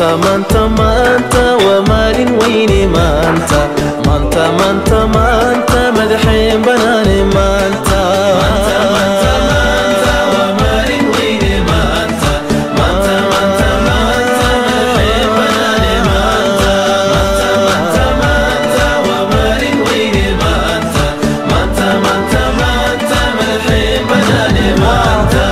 مانتا ومال وين مانتا مدحين بناني مانتا ومال وين مانتا مدحين بناني مانتا ومال وين مانتا مدحين بناني مانتا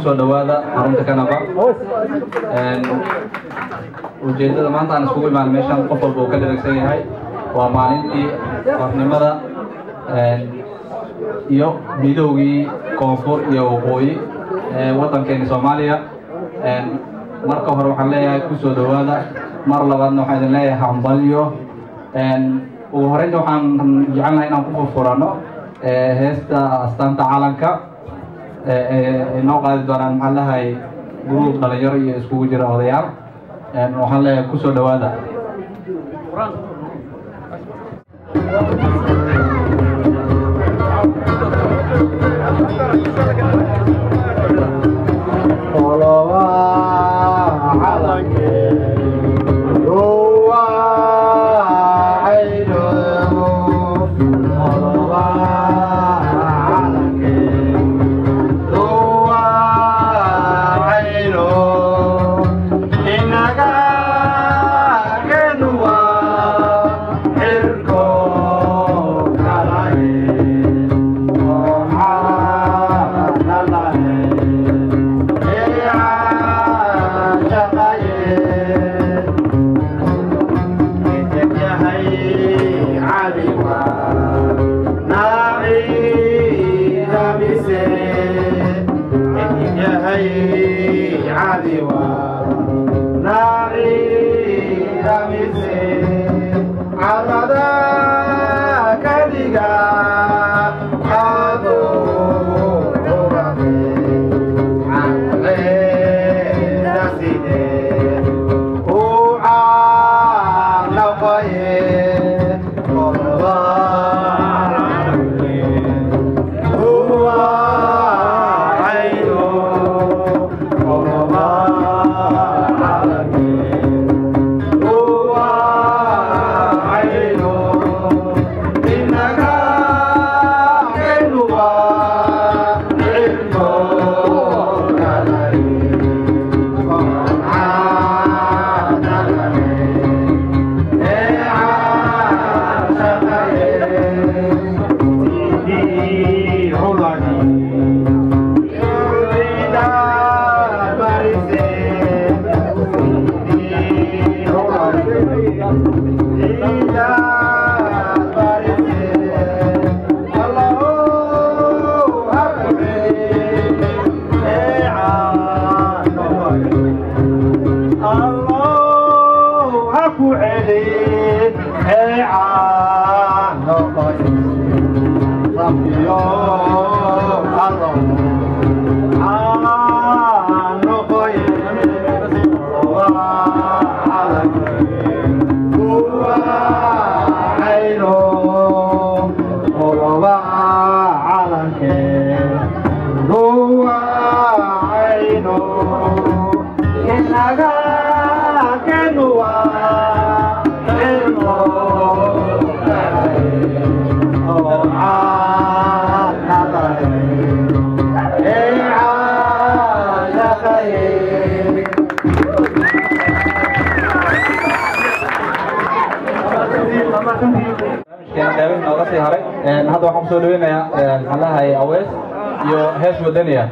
soo dhawaada xarunta Kanaba ujeedada maanta aan iskugu imaan meeshan qof walba uu ka dhageysan yahay waa maalintii qarnimada iyo midowgii koonfur iyo waqooyi wadankeena Soomaaliya marka hore waxaan leeyahay ku soo dhawaada mar labaadna waxaan idin leeyahay hambalyo ugu horreynta waxaan jecelnahay inaan ku furano heesta astaanta calanka noo qaadi doonaan maxaa lahay group dhalinyaro iyo iskugu jira odayaal waxaan leeyahay ku soo dhawaada هذا waxaan soo dhaweynayaa xalahay awees iyo hees wadaniya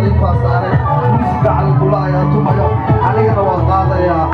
khaliifa saare musiga calgula ayaa tumayo anigana waan qaadayaa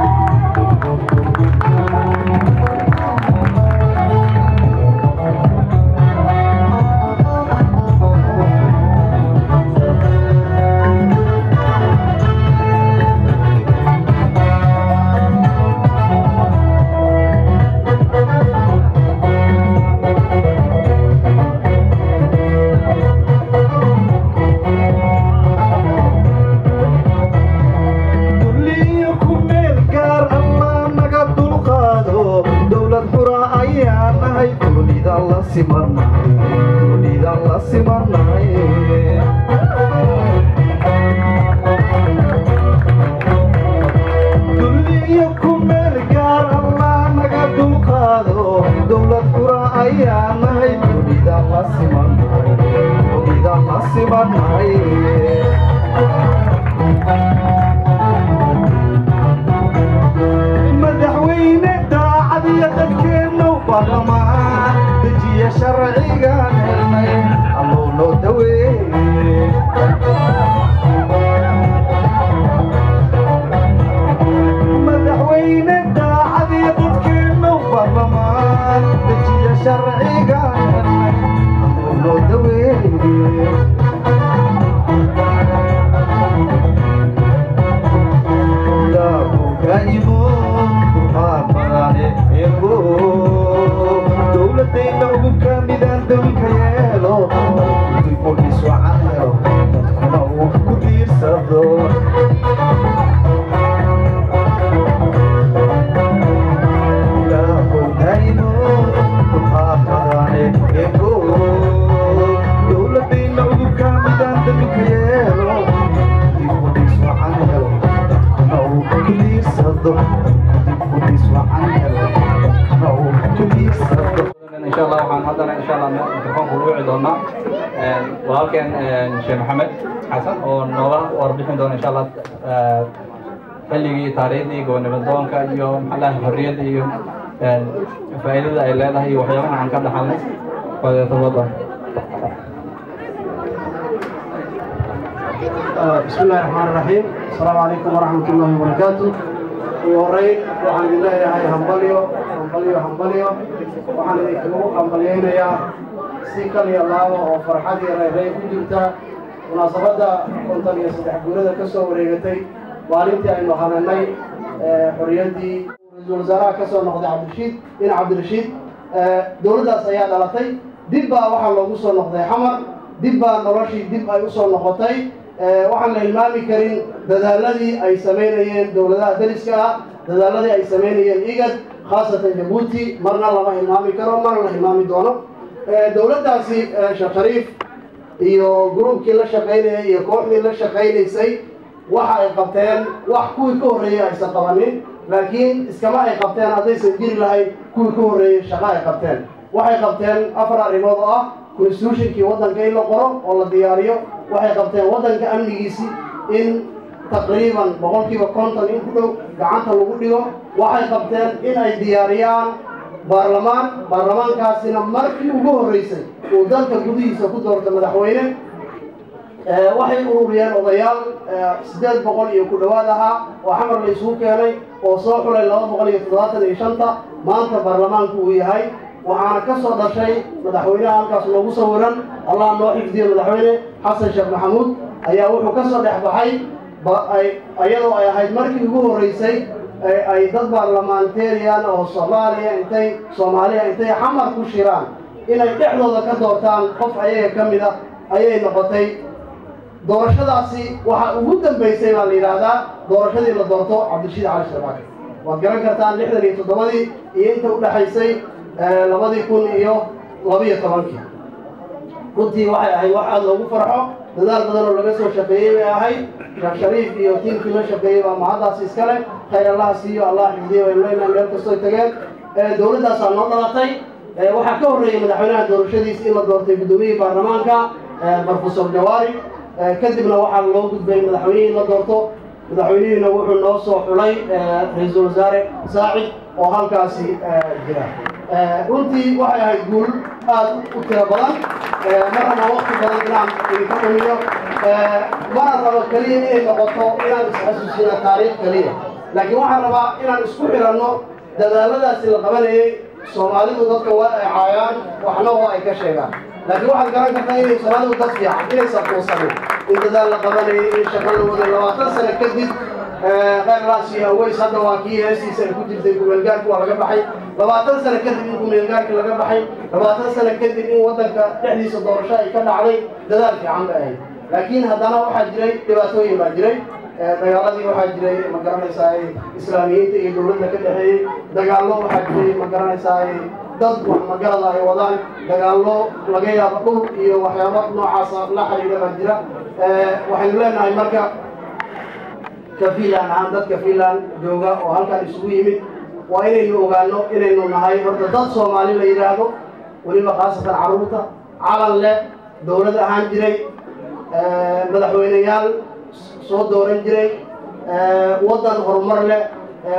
شيخ محمد حسن ونوغا واربحين دون إن شاء الله حلقي تاريخي قوة نبضون كأيوم حلاه حرية أيوم فائدة إلى هي وحيانا عن كل حالنا فليتفضل. بسم الله الرحمن الرحيم. السلام عليكم ورحمة الله وبركاته. ورين وحن الله هاي همبليو وحن ذكروا همبليين يا سيكل يا الله وفرحتي رأي كنت مناسبة كنت يصدق جورة كسر وريجتي وعلمت إنه هذا حريتي الوزراء كسر نقد عبد الرشيد دولة سيادة لطي دبا وحن لو وصل نقد حمر دبا نرشي دبا يوصل نقطي وحن الإمام كريم الذي أي سمينين دولة درسكا الذي أي سمينين إيجاد خاصة جيبوتي مرنا الله إمام كريم مرنا إمام دونه dowladdaasi sheekh shariif iyo gruubkii la shaqaynayay iyo kooxdii la shaqaynaysay waxa ay qabteen wax kuwii ka horreeyay aysan qabanin laakiin iskama ay qabteen haddaysan jiri lahayn kuwii ka horreeyay shaqo ay qabteen waxay qabteen afar arrimood oo ah constitutionkii waddanka in la qoro oo la diyaariyo waxay qabteen waddanka amnigiisii in taqriiban 50% in ku dhow gacanta lagu dhigo waxay qabteen in ay diyaariyaan baarlamaankaasina markii ugu horreysay uu dalka gudihiisa ku doortay madaxweyne waxay ururiyeen odayaal 800 iyo ku dhawaad ahaa oo xamar la isugu keenay oo soo xulay 275 maanta baarlamaanku uu yahay waxaana ka soo dhashay madaxweynaha halkaas loogu sawiran allah noo xifdiyo madaxweyne xasan sheekh maxamuud ayaa wuxuu ka soo dhex baxay ayadoo ay ahayd markii ugu horreysay ay dad baarlamaanteeriyan oo Soomaaliya intay xamar ku shiraan inay dhexdooda ka doortaan qof ayaga kamid ah ayay noqotay doorashadaasi waxa ugu dambeysay baa la yiraahdaa doorashadii la doorto Cabdirashiid Cali Sharbaak waad garan kartaan 67 iyo inta u dhaxaysay 2012 runtii waxay ahayd wax aad loogu farxo dadaal badan oo laga soo shaqeeyay bay ahayd sheekh shariif iyo tiimkii la shaqeeyay baa mahadaas iskale khayr allah siiyo allah xifdiyo ilayna meel kastoo tageen dowladdaas aan noo dhalatay waxaa ka horreeyay madaxweynaha doorashadiisa in la doortay gudoomiyihii baarlamaanka Professor Jawaari kadibna waxaa loo gudbay madaxweynihii la doorto madaxweynihiina wuxuu noo soo xulay ra'iisul wasaare Saacid oo halkaasi jira runtii waxay ahayd guul aad u tiro badan ma rabo waqti badan inaan idinka dhumiyo mana rabo keliya inay noqoto inaan isxasuusina taariikh keliya laakiin waxaan rabaa inaan isku xiranno dadaaladaasi la qabanayay soomaalidu dadka waa ay caayaan waxna waa ay ka sheegaan laakiin waxaad garan kartaa inay soomaalidu dad fiican inaysan quusanin in dadaal la qabanayay in shaqo la waday 20 sano kadib غير راسي أويس هذا واقعي هسي سنة كتير زي كوميلجارك ولا جبحي 20 سنة كتير إن كوميلجارك ولا جبحي 20 سنة كتير إن وضعك تحديث الدورشاء كان عليه دلال في عم بأي لكن هذا واحد جري تباتوي ما جري دجالة واحد جري مقارنة ساي إسلاميين يدورون كده هي دجالة واحد جري مقارنة ساي ضد مقارنة هي وضعي دجالة لقيا بقول وحيوانات نوع عصا لا حريق مجرى وحيلنا هاي مركب كفيلان عندك كفيلان جوجا وهالكان يسوي يمد وإنه يوجانو إنه نهاية ضد صومالي ليرادو ولما خاصة عروضة على الله دولة هانجري مدحوينيال صوت دورين جري وطن هرمر له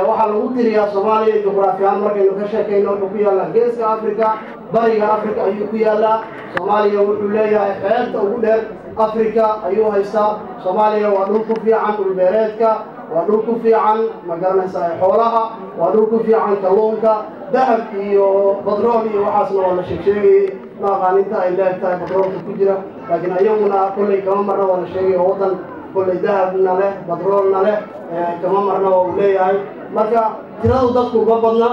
وحلو تريا صومالي جغرافيا مركز يكشف كينو يكويا لا جنس أفريقيا بريغ أفريقيا يكويا لا صوماليا وحوليا حياة أولاد أفريقيا أيها السا صوماليا ودولكو في عن البيراتكا ودولكو في عن مقارنة ساي حولها ودولكو في عن كلونكا ذهب إيو بطرولي وحاسنا ولا شيء ما غانيتا إلا تاي بطرول كجرا لكن أيامنا كل كم مرة ولا شيء وطن كل ذهب نله بطرول نله كم مرة وولي هاي مركا تراو دتكو قبضنا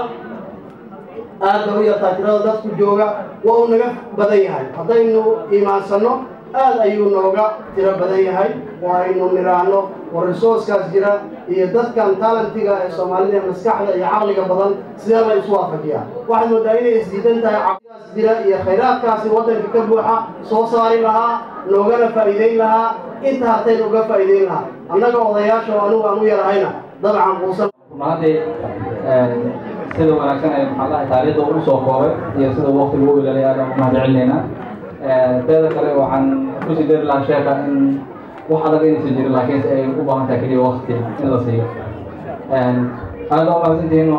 أدوية تراو دتكو جوجا ونقف بديهاي هذا إنه إيمان سنو aad ayuu nooga tiro badan yahay waa inuu niraano resource-kaas jira iyo dadkan talentiga ee Soomaalida maskaxda iyo caqliga badan sidee la isu waafajiyaan waxaan moodaa inay isdiidan tahay caqligaas jira iyo khayraadkaasi wadanka ka buuxa soo saari lahaa loogana faa'iideyn lahaa inta hatay uga faa'iideyn lahaa annaga odayaasha aanu yarahayna dabcan quusan maanta sida wanaagsan ay maxaa taariikhda u soo koobay iyo sida waqtiga uu ilaaliyay aan mahadcelinayna teeda kale waxaan ku sii dari lahaa sheeka in wax adag inaysan jirin laakiin ay u baahan tahay keliya waqti in la siiyo aad u mahadsantihiin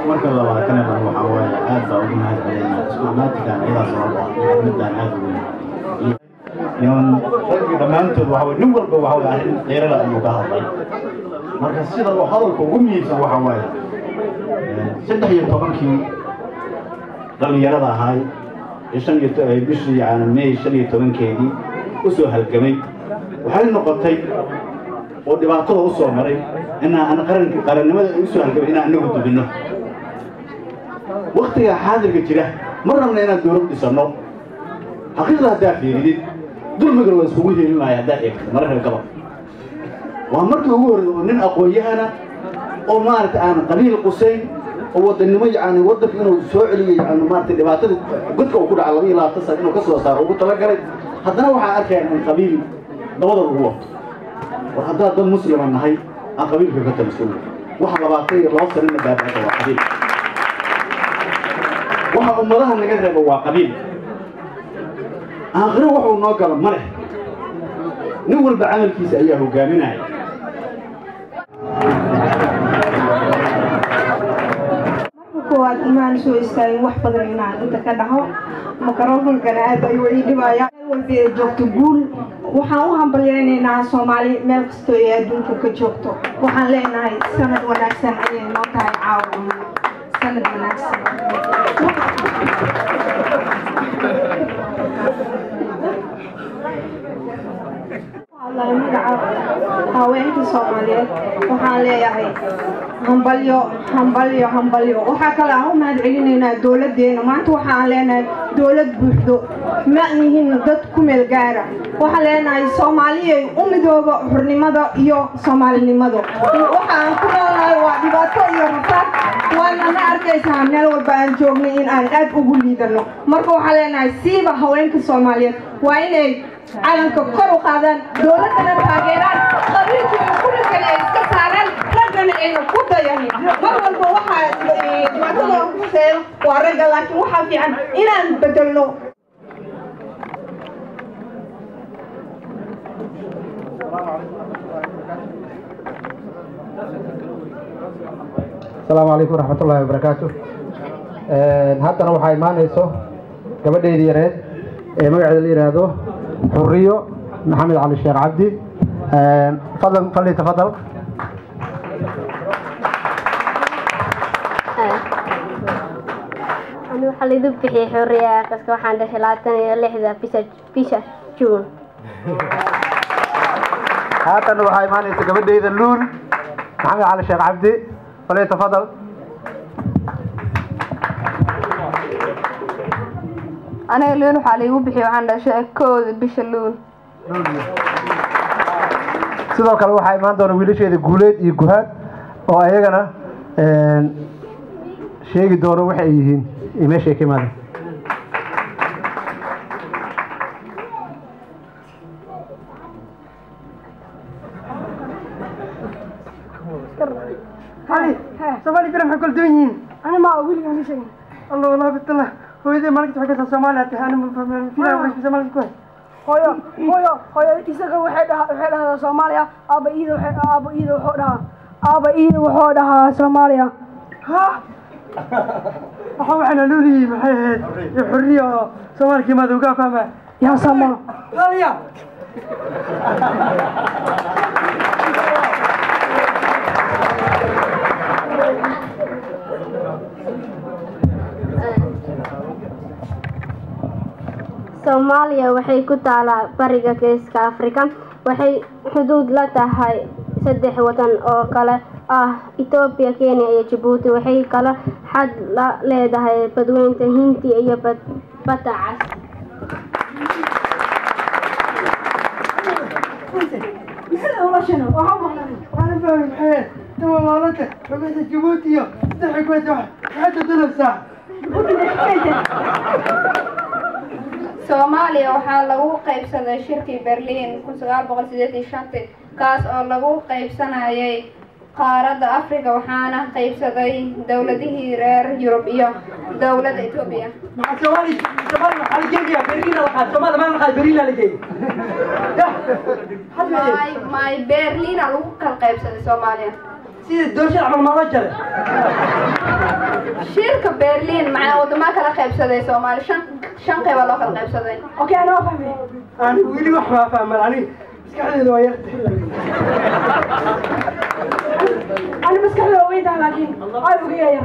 marka labaad kana waxa weeye aad baa ugu mahadcelinayaa ismaamaadkan ayada sabab midaan aad u weyn yoon dhamaantood waxa weeye nin walba waxa weeye arrin dheerada ayuu ka hadlay marka sida uu hadalku ugu miisan waxa weeye 13 dhalinyarada ahay bishii May 15keedii u soo halgamay waxay noqotay oo dhibaatada u soo maray inaan qarannimada u soo halgamay inaan anagu dubino waqtiga xaadirka jira marnaba inaan dawlad dhisano xaqiiqda hadaa fiiridid dulmiga la iskugu heelinayo hadaa eegto mararka gaba waa markii ugu horreeyay nin aqoon-yahana oo maaragtay aan qabiil qusayn oo wadannimo yani waddanka inuu soo celiyo yani maaragtay dhibaatada godka uu ku dhaca 22 sano inuu ka soo saaro ugu talagalay haddana waxaan arkayaa in qabiil dabada lagu wato war haddaa dad muslima nahay aan qabiilka ka talasuul waxa 22 sanana baabada waa qabiil waxa ummadaha naga reebo waa qabiil aakhiro wuxuu noo galo ma leh nin walba camalkiisa ayaa hogaaminaya kuwaad imaan soo istaagay wax badan inaan inta ka dhaho makaroonkan aad ay way dhibayaan walba joogto guul waxaan u hambalyeynaa Soomaali meel kasto ay adduunka ka joogto waxaan leenahay sanad wanaagsan ayay noo tahay caawa sanad wanaagsan الله يمنعه haweenka Soomaaliyeed waxaan leeyahay hambalyo waxa kale aan u mahadcelinaynaa dawladeena maanta waxaan leenahay dawlad buuxdo ma nihin dad ku meel gaara waxaan leenahay Soomaaliyeed u midoobo xurnimada iyo Soomaalinimada waxaan ku noolahay waa dhibaato iyo rafaad waana arkaysaa meel walba aan joogno in aan aad ugu liidano marka waxaan leenahay siiba haweenka Soomaaliyeed waa inay calanka kor u qaadaan dawladana taageeraan qabiilka kullu kale iska saaraan ragana ay ku dayaan mar walba waxa dhibaatada ku seel waa rag laakiin waxa fiican inaan bedelno السلام عليكم ورحمة الله وبركاته. هذا waxaa imaanayso gabadheedii yareed ee magaceeda la yiraahdo حرية محمد علي الشيخ عبدي. تفضل أنا وحلي ذبحي حرية قصة وحان دخلاتني لحظة بيشة جون هذا waxaa imaanayso gabadheeda luul محمد علي الشيخ عبدي. تفضل أنا اللون حالي وبحي وعند كود بشلون sidoo kale waxaa imaan doona wiilasheeda guuleed iyo guhaad oo ayagana sheegi doono waxa ay yihiin meesha ay ka imaadeen Somali كلام حكول دنيين أنا ما أقول يعني شيء الله والله بالله هو إذا ما نكتب حكي الصومالي أنا ما فينا وش الصومالي كويس هويا إذا وحدها صوماليا أبا إيده وحدها صوماليا ها waxaan lulii maxay ahayd xurriyo Soomaalkii madowga fahma yaa sama haliya Soomaaliya waxay ku taalaa bariga Geeska Afrika waxay xuduud la tahay 3 wadan oo kale ah Ethiopia, Kenya iyo Djibouti waxay kala xad la leedahay badweynta Hindiya iyo badda Cas. Soomaaliya waxaa lagu qaybsaday shirkii Berlin 1985 kaas oo lagu qaybsanayay qaaradda Afrika waxaana qaybsaday dawladihii reer Yurub iyo dawladda Ethiopia. My Berlin lagu kala qaybsaday Soomaaliya. sida doosha amal ma jare shirka Berlin macna wadama kala qaybsaday Soomaaliya shan qayb loo kala qaybsaday. Okay ana fahmay aan wili wax ma fahmay ani maskaxdayda waa yartay ani maskaxdayda waa weynta laakiin ay ugu yar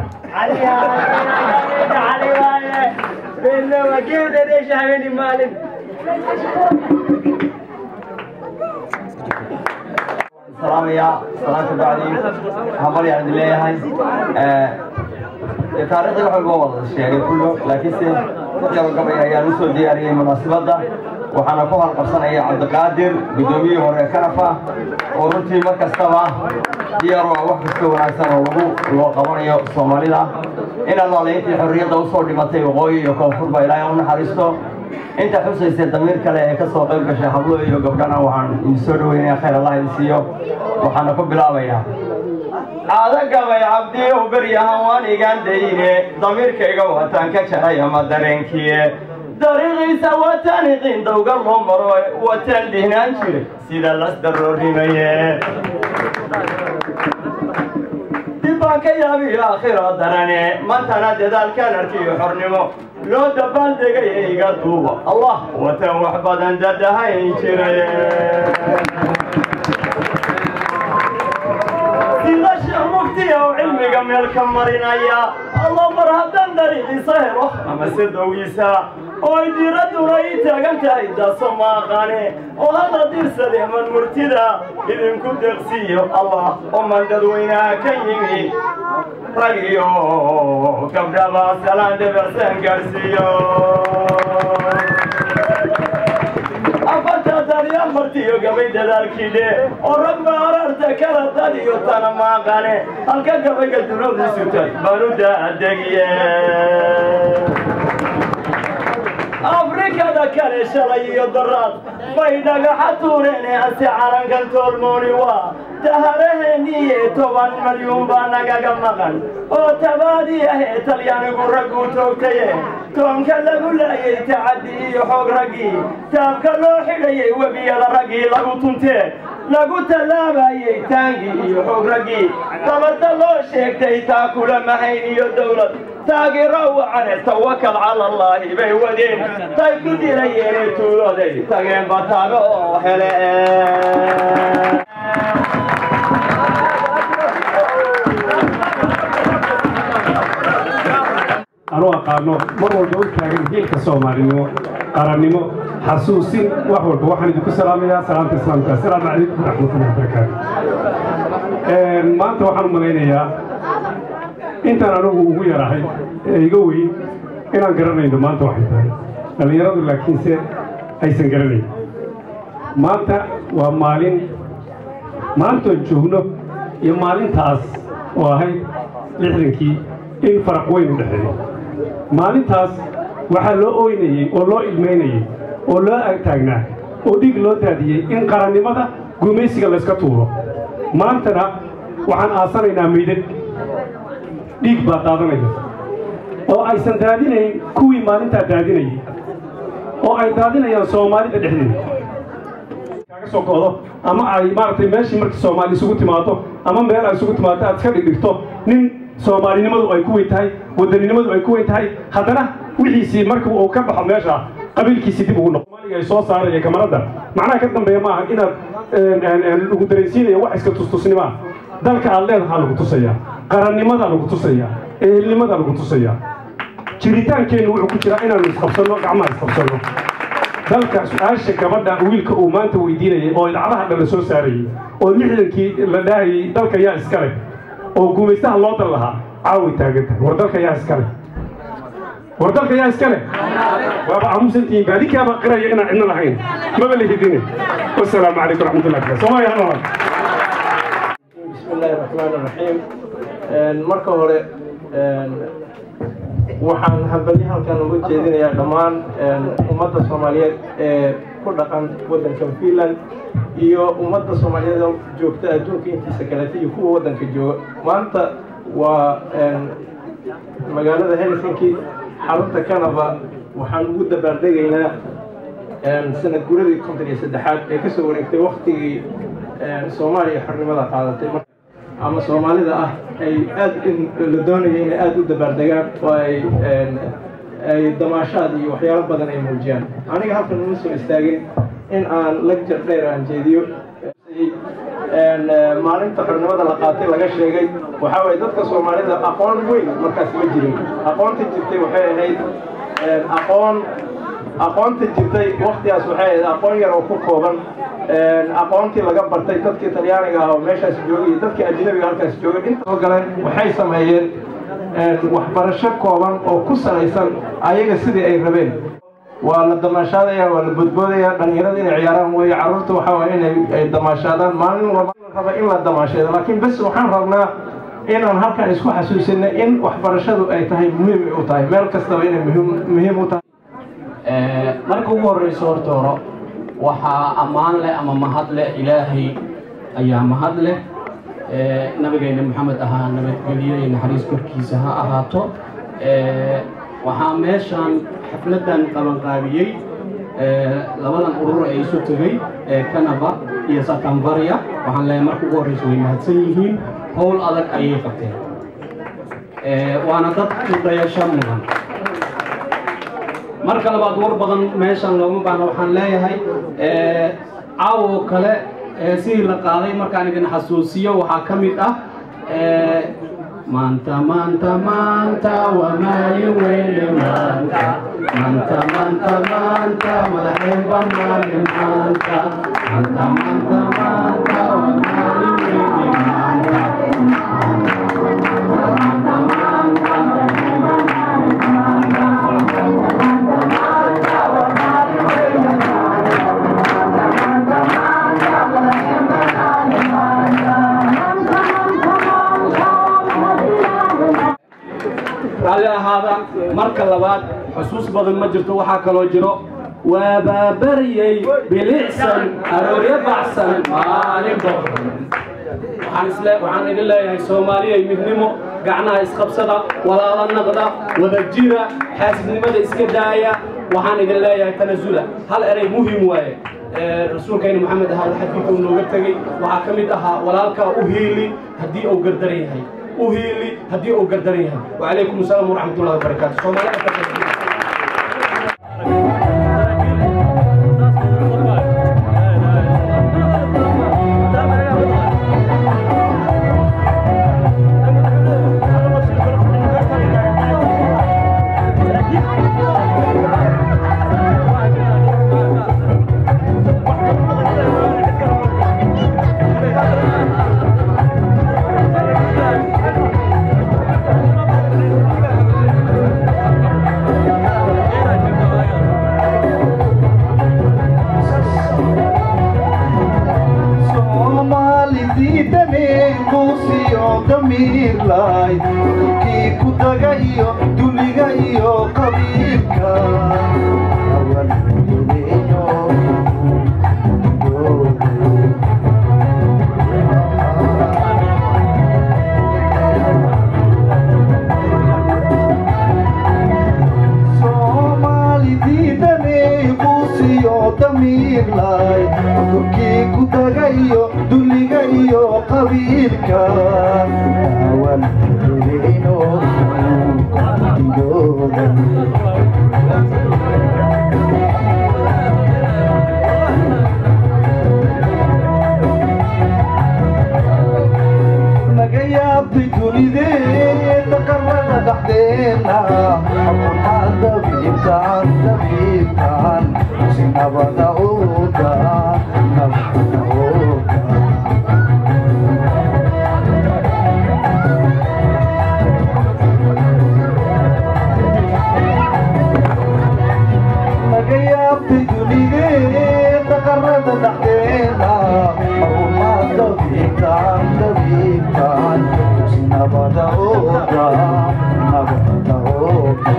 ali waaye been waa geeday shahaani maalin السلام يا سلام بعدين همبل يا عبد الله هاي تاريخ الحب والله الشيء كله لكن سي قبل يا نسو دياري مناسبة وحنا كوها القرصان يا عبد القادر بدومي ورا كنفة ورنتي مركز تبع ديارو واحد سوى عسان ولو قبرني الصومالي لا إن الله لقيت الحرية دوسور لمتي وقوي يكون بإلى يوم حريصته أنت حسيت الضمير كله كسر قلب الشيخ حبلو يقبلنا وحن يسولوا يا خير الله يسيو وحنا كبلا ويا هذا قبل عبدي وبريها واني قندينه ضمير كيجوا تانكشة يا مدرنكيه دريغي سوا تانقين دوقلهم مروي وتندهن أنشر سيدا الأصدر رميه دباك يا بي آخر دراني ما تنادي ذلك نركي حرنمو لو دبال دقي يقضوه الله وتنوح بدن ددها ينشري سيغش مفتي وعلمي قميل كمرين ايا الله مرهدن دريقي صهره اما سدويسا ويدي رد رأيتا قمت ايدا سماقاني وهذا دير سدي من مرتدا إذن كنت اغسيه الله ومن ددوينا كيمي رقيو كبدا باسلان دبرسن قرسيو أفتا داريا مرتيو قبي دلالكي دي ورب عرارتا كلا داريو تانا ماقاني هلكا قبي قدرو دي سوتاي بانو دا الدقية أفريكا دا كالي شلي يضرات بيداقا حتوريني أسي عران قلتو الموني وا تهرهني توبان مليون باناقا قمغان او تبادي اهي تلياني قرقو توقتي توم كاللقو لاي تعدي يحوق رقي تابك اللوحي لي وبي الرقي لقو تنتي لقو تلابي تانقي يحوق رقي تبدا اللو شيكتي تاكل محيني الدولة تاقي روع عنه توكل على الله بيودين طيب قدي ليني تولودي تاقين بطاقو هلئين أنا أقارنه مرة جود كان جيل كسومالينو قرنيمو حسوسين وحول بوحنا يدك السلام يا سلام السلام عليكم ورحمة الله وبركاته. ما أنت وحنا مغني يا أنت أنا روح يا راحي يقوي إن أنقرنا إنه ما أنت واحد اللي يرد لكن سه أي سنقرني ما أنت ومالين ما أنت جهنم يمالين تاس وهاي لحنكي إن فرق وين ودحين maalintaas waxaa loo ooynayay oo loo ilmeynayay oo loo agtaagnaa oo dhiig loo daadiyey in qarannimada gumaysiga la iska tuuro maantana waxaan aasanaynaa meydad dhiig baa daadanaya oo aysan daadinayn kuwii maalintaa daadinayay oo ay daadinayaan soomaalida dhexdeeda kaga soo go'do ama ay maaragtay meeshii markii soomaali isugu timaado ama meel ay isugu timaado aad iska dhigdhigto nin soomaalinimadu ay ku weyn tahay wadaninimadu ay ku weyn tahay haddana wixiisii marka uu ka baxo meesha qabiilkiisii dib ugu noqo Soomaaliga ay soo saaraya kamarada macnaha ka dambeeya maaha inaad lagu dareensiinayo wax iska tustusnima dalka aad leedahay lagu tusaya qarannimada lagu tusaya ehelnimada lagu tusaya jiritaankeenu wuxuu ku jiraa inaanu isqabsano gacmaha isqabsano dalka su'aasha gabadha wiilka uu maanta weydiinayay oo idacadaha dhan la soo saarayay oo lixdankii la dhaahayay dalka yaa iskale oo gumaystaha loo dal lahaa caawi taagantahay war dalka yaa iskale war dalka yaa iskale waaba aamusantihiin baadinkaaba qiraya inaan cidna lahayn maba la hidine wasalaamu calaykum waraxmatullahi wabarakatu soomaaliya ha noolaa بسم الله الرحمن الرحيم marka hore waxaan hambalyo halkan ugu jeedinayaa dhammaan ummadda Soomaaliyeed ee ku dhaqan wadanka Finland iyo ummadda Soomaaliyeed oo joogta adduunka intiisa kale iyo kuwa wadanka jooga maanta waa magaalada Helsinki xarunta Kanada waxaan ugu dabaaldegaynaa sanad guuradii 53aad ee ka soo wareegtay waqtigii Soomaaliya xornimada qaadatay ama Soomaalida ah ay aad la doonayeen inay aad u dabaaldegaan oo ay damaashaad iyo waxyaalo badan ay muujiyaan aniga halkan uma soo istaagin in aan lecture dheer aan jeediyo maalinta xornimada la qaatay laga sheegay waxa way dadka Soomaalida aqoon weyn markaas ma jirin aqoonta jirtay waxay ahayd aqoonta jirtay waqtigaas waxay ahayd aqoon yar oo ku kooban aqoontii laga bartay dadkii Talyaaniga ah oo meeshaas joogay dadkii ajnabiga halkaas joogay inta oo galeen waxay sameeyeen waxbarasho kooban oo ku salaysan ayaga sidii ay rabeen waa la damaashaadaya waa la badboodaya dhalinyarada inay ciyaaraan way carruurta waxa waa inay damaashaadaan maalin walba raba in la damaasheedo laakiin bas waxaan rabnaa inaan halkan isku xasuusino in waxbarashadu ay tahay muhiim u tahay meel kastaba inay muhiim u tahay marka ugu horeyso horta hore waxaa ammaan leh ama mahad leh ilaahay ayaa mahad leh nabigeena maxamed ahaa nabadgelyo iyo naxariis korkiisa ha ahaato waxaa meeshan xafladan qabanqaabiyey labadan urur ee isu tagay Kanada iyo Satanbaria waxaan leeyahay marka ugu horeyso way mahadsan yihiin howl adag ayay qabteen waana dad u dayasho mudan marka labaad war badan meeshan looma baahna waxaan leeyahay caawo kale sidii la qaaday markaan idin xasuusiyo waxaa ka mid ah maanta maanta maanta waa maalin weyne maanta maanta maanta maanta madaxeynba maalin maanta maanta maanta maanta waa maalin weyne maanta raalli ahaada marka labaad xusuus badan ma jirto waxaa kaloo jiro waa baabariyey bilicsan arooryo bacsan maalinba waxaan idin leeyahay Soomaaliyay midnimo gacnaha isqabsada walaala naqda wada jira xaasidnimada iska daaya waxaan idin leeyahay tanasula hal eray muhiim waaye rasuulkeena maxamed ahaa xadiidku nooga tagay waxaa ka mid ahaa walaalka u hiili haddii uu gardaran yahay وهيلي هدي أو قدريها وعليكم السلام ورحمة الله وبركاته. duliga iyo qabiilka dhexdeena xukunaan dabiibtaan si nabada uga nabada uga magayaabtay dunideeda qarada dhexdeeda xukunaan dabiibtaan si nabada uga nabada uga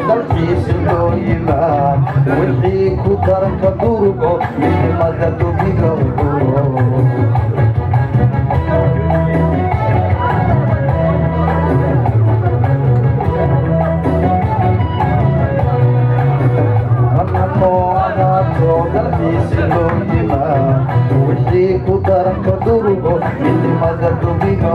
dalxiisa loo yimaad wixii ku daranka durgo midnimada dubiga dalxiisa loo yimaad wixii ku daranka durgo midnimada dubiga